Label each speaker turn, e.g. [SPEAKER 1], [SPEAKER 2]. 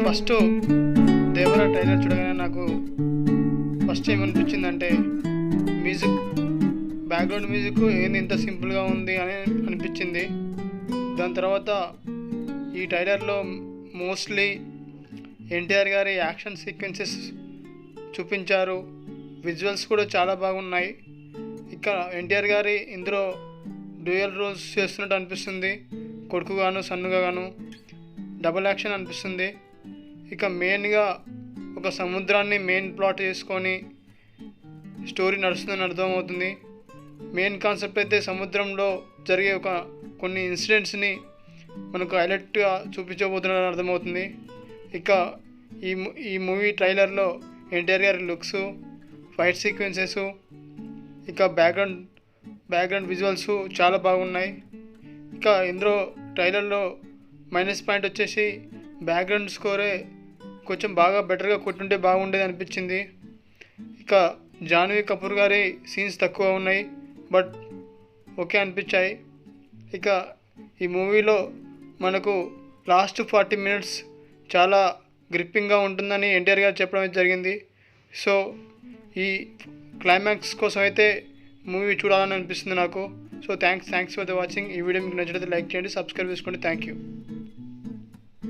[SPEAKER 1] First Devara trailer చూడగానే నాకు first ఏమనిపించిందంటే music, background music ఏంది ఇంత సింపుల్గా ఉంది అని అనిపించింది. దాని తర్వాత ఈ ట్రైలర్లో మోస్ట్లీ ఎన్టీఆర్ గారి యాక్షన్ సీక్వెన్సెస్ చూపించారు. విజువల్స్ కూడా చాలా బాగున్నాయి. ఇక ఎన్టీఆర్ గారి ఇందులో డ్యూయల్ రోల్స్ చేస్తున్నట్టు అనిపిస్తుంది. కొడుకుగాను సన్నుగా గాను డబుల్ యాక్షన్ అనిపిస్తుంది. ఇక మెయిన్గా ఒక సముద్రాన్ని మెయిన్ ప్లాట్ చేసుకొని స్టోరీ నడుస్తుందని అర్థమవుతుంది. మెయిన్ కాన్సెప్ట్ అయితే సముద్రంలో జరిగే కొన్ని ఇన్సిడెంట్స్ని మనకు హైలైట్గా చూపించబోతున్నారని అర్థమవుతుంది. ఇక ఈ మూవీ ట్రైలర్లో ఎన్టీఆర్ గారి లుక్స్, ఫైట్ సీక్వెన్సెస్, ఇక బ్యాక్గ్రౌండ్ విజువల్స్ చాలా బాగున్నాయి. ఇక ఇందులో ట్రైలర్లో మైనస్ పాయింట్ వచ్చేసి బ్యాక్గ్రౌండ్ స్కోరే కొంచెం బాగా బెటర్గా కొట్టుంటే బాగుండేది అనిపించింది. ఇక జాన్వీ కపూర్ గారి సీన్స్ తక్కువ ఉన్నాయి, బట్ ఓకే అనిపించాయి. ఇక ఈ మూవీలో మనకు లాస్ట్ 40 minutes చాలా గ్రిప్పింగ్గా ఉంటుందని ఎన్టీఆర్ గారు చెప్పడం జరిగింది. సో ఈ క్లైమాక్స్ కోసం అయితే మూవీ చూడాలని అనిపిస్తుంది నాకు. So thanks for the watching. ఈ వీడియో మీకు నచ్చినట్లయితే లైక్ చేయండి, సబ్స్క్రైబ్ చేసుకోండి. Thank you.